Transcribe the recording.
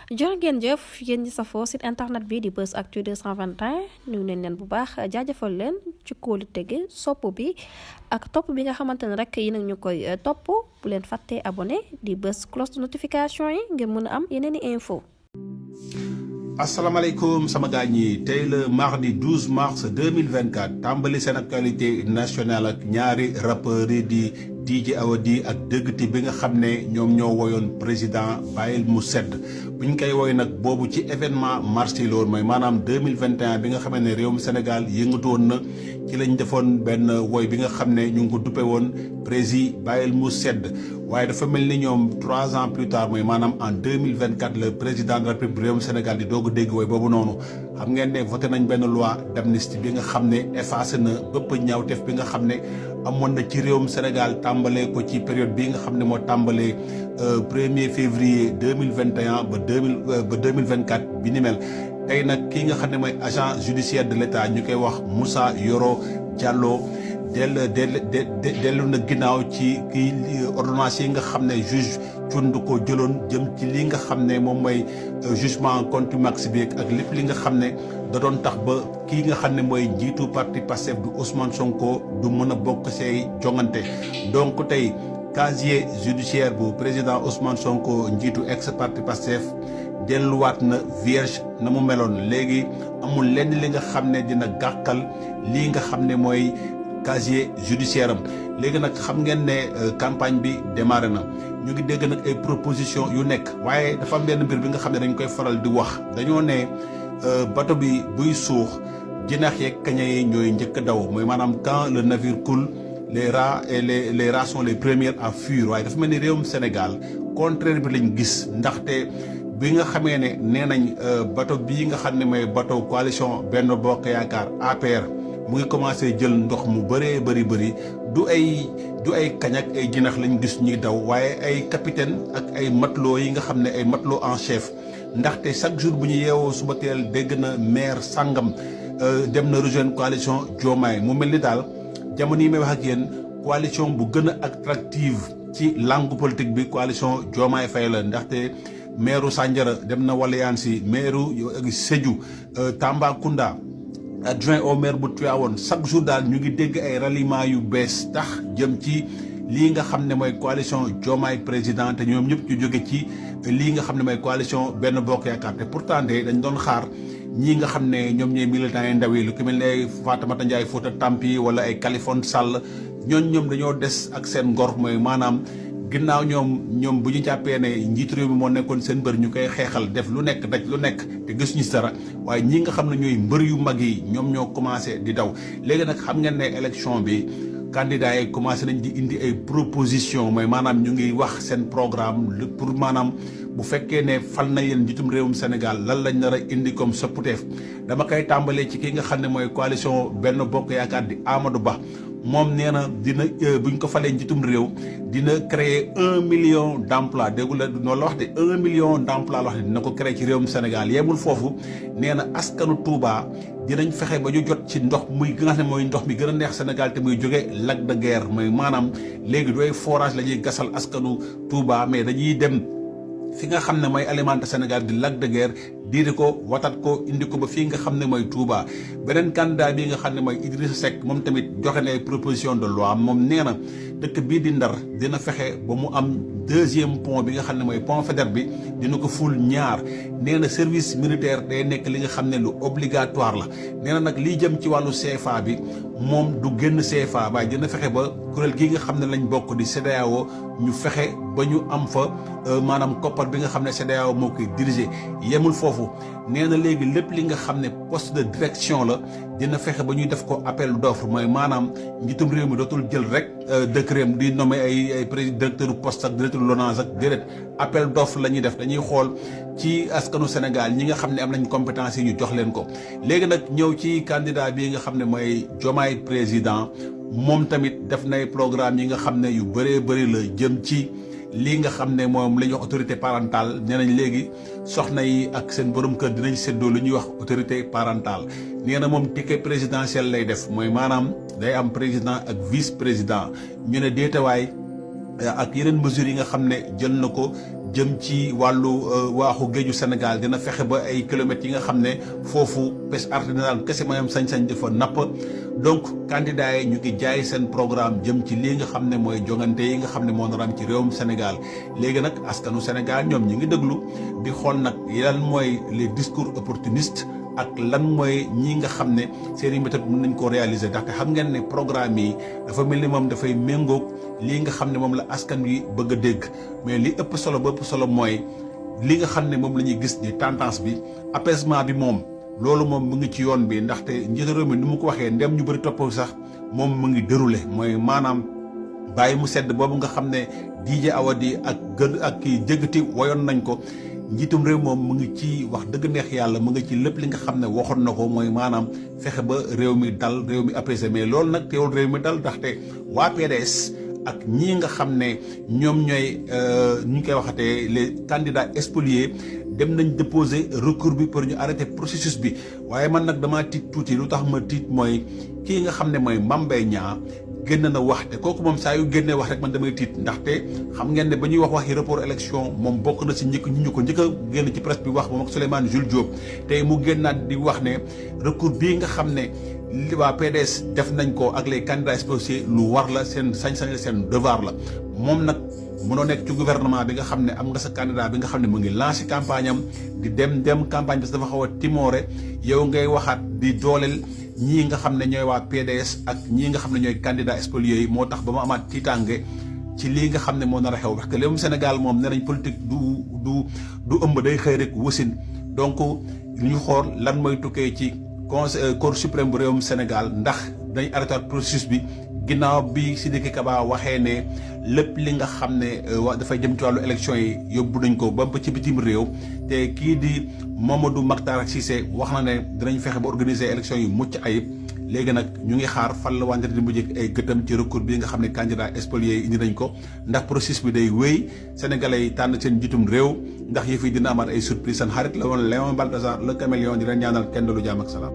jërë ngeen jëf yéen ñi safoo site internet bi di Buzz Actu 221 nuyu nañ leen bu baax jaajëfal leen ci kóolu tege sopp bi ak topp bi nga xamante ne rek yi nag ñu koy topp bu leen fàttee abonné di bës cloche de notification yi ngir mën a am yeneen i info. asalaamaaleykum sama gaañ ñi tey le mardi 12 mars 2024 tàmbali seen actualité nationale ak ñaari rappeurs yi di DJ Awadi ak Dëggti bi nga xam ne ñoom ñoo woyoon président bàyyil mu sedd bu ñu koy woy nag boobu ci événement marché loolu mooy maanaam 2021 bi nga xam ne réewum Sénégal yëngatu woon na ci lañ defoon benn woy bi nga xam ne ñu ngi ko duppe woon prési bàyyil mu sedd waaye dafa mel ni ñoom 3 ans plus tard mooy maanaam en 2024 le président de la République réewum Sénégal di doog a dégg woy boobu noonu xam ngeen ne voté nañ benn loi d'amnistie bi nga xam ne effacé na bépp ñaawteef bi nga xam ne amoon na ci réewum Sénégal tàmbalee ko ci période bii nga xam ne moo tàmbalee 1er février 2021 ba 2024 bi ni mel tey nag kii nga xam ne mooy agent judiciaire de l'État ñu koy wax Moussa Yoro Diallo dellu na ginnaaw ci kii ordonnance yi nga xam ne juge cund ko jëloon jëm ci li nga xam ne moom mooy jugement contumace bi ak lépp li nga xam ne da doon tax ba kii nga xam ne mooy njiitu parti Pastef du Ousmane Sonko du mën a bokk say jongante donc tey casier judiciaire bu président Ousmane Sonko njiitu ex parti Pastef delluwaat na vierge na mu meloon léegi amul lenn li nga xam ne dina gàkkal lii nga xam ne mooy casier judiciaire am léegi nag xam ngeen ne campagne bi démarré na ñu ngi dégg nag ay proposition yu nekk waaye dafa am benn mbir bi nga xam ne dañ koy faral di wax dañoo ne bateau bi buy suux jinax yeeg kaña yi ñooy njëkk a daw mooy maanaam quand le navire coule les rats et les rats sont les premiers à fuir waaye dafa mel ni réewum Sénégal contraire bi lañ gis ndaxte bi nga xamee ne nee nañ bateau bii nga xam ne mooy bateau coalition Benno Bokk Yaakaar APR mu ngi commencé jël ndox mu bëree bëri du ay kañ ak ay jinax lañ gis ñuy daw waaye ay capitaine ak ay matelot yi nga xam ne ay matelot en chef ndaxte chaque jour bu ñu yeewoo suba teel dégg na maire sangam dem na rejoindre coalition Diomaye mu mel ni daal jamono yi may wax ak yéen coalition bu gën a attractive ci langue politique bi coalition Diomaye Faye la ndaxte maire Sandiara dem na Waliyaan si maire Sédhiou Tambacounda adjoint au maire bu Tivaouane chaque jour daal ñu ngi dégg ay ralliement yu bees tax jëm ci lii nga xam ne mooy coalition Diomaye président te ñoom ñëpp ñu jóge ci lii nga xam ne mooy coalition Benno Bokk Yaakaar te pourtant de dañ doon xaar ñii nga xam ne ñoom ñooy militants yi ndaw yi lu ko mel ne ay Fatoumata Ndiaye Fouta Tampi wala ay Kaliphone Sall ñoom dañoo des ak seen ngor mooy maanaam ginnaaw ñoom bu ñu jàppee ne njiitu réew mi moo nekkoon seen mbër ñu koy xeexal def lu nekk daj lu nekk te gis ñu dara waaye ñi nga xam ne ñooy mbër yu mag yi ñoom ñoo commencé di daw léegi nag xam ngeen ne élection bi candidats yi commencé nañ di indi ay proposition mooy maanaam ñu ngi wax seen programme pour maanaam bu fekkee ne fal na leen njiitum réewum Sénégal lan lañ nar a indi comme sopputeef dama koy tàmbalee ci ki nga xam ne mooy coalition Benno Bokk Yaakaar di Amadou Ba moom nee na dina buñ ko falee njiitum réew dina créer 1 million d'emplois déggu la noonu la wax de 1 million d'emplois la wax de dina ko créer ci réewum Sénégal yemul foofu nee na askanu Touba dinañ fexe ba ñu jot ci ndox muy nga xam ne mooy ndox mi gën a neex Sénégal te muy jóge lac de Guiers mooy maanaam léegi dooy forage la ñuy gasal askanu Touba mais dañuy dem fi nga xam ne mooy alimenté Sénégal di lac de Guiers diiri ko watat ko indi ko ba fii nga xam ne mooy Touba beneen candidat bi nga xam ne mooy Idrissa Seck moom tamit joxe na ay proposition de loi moom nee na dëkk bii di Ndar dina fexe ba mu am 2e pont bi nga xam ne mooy pont Faidherbe bi dina ko ful ñaar nee na service militaire day nekk li nga xam ne lu obligatoire la nee na nag liy jëm ci wàllu CFA bi moom du génn CFA waaye dina fexe ba kuréel gi nga xam ne lañ bokk di CEDEAO ñu fexe ba ñu am fa maanaam koppar bi nga xam ne CEDEAO moo koy diriger yemul foofu nee na léegi lépp li nga xam ne poste de direction la dina fexe ba ñuy def ko appel d'offre mooy maanaam njiitum réew mi dootul jël rek décret di nommer ay directeur poste ak directeur LONASE ak déedéet appel d'offre la ñuy def dañuy xool ci askanu Sénégal ñi nga xam ne am nañ compétence yi ñu jox leen ko léegi nag ñëw ci candidat bi nga xam ne mooy Diomaye président moom tamit def nay programme yi nga xam ne yu bëree bëri la jëm ci lii nga xam ne moom la ñuy wax autorité parentale nee nañ léegi soxna yi ak seen borom kër dinañ séddoo lu ñuy wax autorité parentale nee na moom ticket présidentiel lay def mooy maanaam day am président ak vice président ñu ne déetawaay ak yeneen mesures yi nga xam ne jël na ko jëm ci wàllu waaxu géeju Sénégal dina fexe ba ay kilomètres yi nga xam ne foofu pêche artisanale kese mooy am sañ-sañ dafa napp donc candidats yi ñu ngi jaay seen programme jëm ci lii nga xam ne mooy jongante yi nga xam ne moo nar am ci réewum Sénégal léegi nag askanu Sénégal ñoom ñu ngi déglu di xool nag lan mooy les discours opportunistes ak lan mooy ñi nga xam ne seen i méthode mën nañ koo réaliser ndaxte xam ngeen ne programme yi dafa mel ni moom dafay méngoog lii nga xam ne moom la askan wi bëgg a dégg mais li ëpp solo ba ëpp solo mooy li nga xam ne moom la ñuy gis di tendance bi apaisement bi moom loolu moom mu ngi ci yoon bi ndaxte njiitu réew mi ni mu ko waxee ndem ñu bëri topp sax moom mu ngi déroulé mooy maanaam bàyyi mu sedd boobu nga xam ne DJ Awadi ak kii jëggati woyoon nañ ko njiitum réew moom mu ngi ci wax dëgg neex yàlla mu ngi ci lépp li nga xam ne waxoon na ko mooy maanaam fexe ba réew mi dal réew mi apaisé mais loolu nag teewul réew mi dal ndaxte waa PDS ak ñii nga xam ne ñoom ñooy ñu koy waxatee les candidats spoliés dem nañ déposer recours bi pour ñu arrêter processus bi waaye man nag damaa tiit tuuti lu tax ma tiit mooy kii nga xam ne mooy Mame Mbaye Niang génn na wax te kooku moom saa yu génnee wax rek man damay tiit ndaxte xam ngeen ne ba ñuy waxi report élection moom bokk na si ñi ñu ko njëkk a génn ci presse bi wax moom ak Souleymane Jules Diop tey mu génnaat di wax ne recours bii nga xam ne li waa PDS def nañ ko ak les candidats spoliés lu war la seen sañ-sañ la seen devoir la moom nag mënoo nekk ci gouvernement bi nga xam ne am nga sa candidat bi nga xam ne mu ngi lancé campagne am di dem campagne bi dafa xaw a timoore yow ngay waxaat di dooleel ñii nga xam ne ñooy waa PDS ak ñii nga xam ne ñooy candidat spoliés yi moo tax ba ma amaat tiitaange ci lii nga xam ne moo nar a xew parce que léegi Sénégal moom nee nañ politique du ëmb day xëy rek wasin donc ñu xool lan mooy tukkee ci Cour suprême bu réewum Sénégal ndax dañ arrêté processus bi ginnaaw bi Sidiki Kaba waxee ne lépp li nga xam ne dafay jëm ci wàllu élection yi yóbbu nañ ko ba ci bitim réew te kii di Mamadou Makhtar Cissé wax na ne dinañ fexe ba organiser élection yu mucc ayib léegi nag ñu ngi xaar fan la wante di mujj ay gëtam ci recours bi nga xam ne candidat spoliés yi indi nañ ko ndax processus bi day wéy sénégalais yi tànn seen njiitum réew ndax yëf yi dina amaat ay surprise seen xarit la woon Léon Balthazar le caméléon di leen ñaanal kenn lu jàmm ak salaam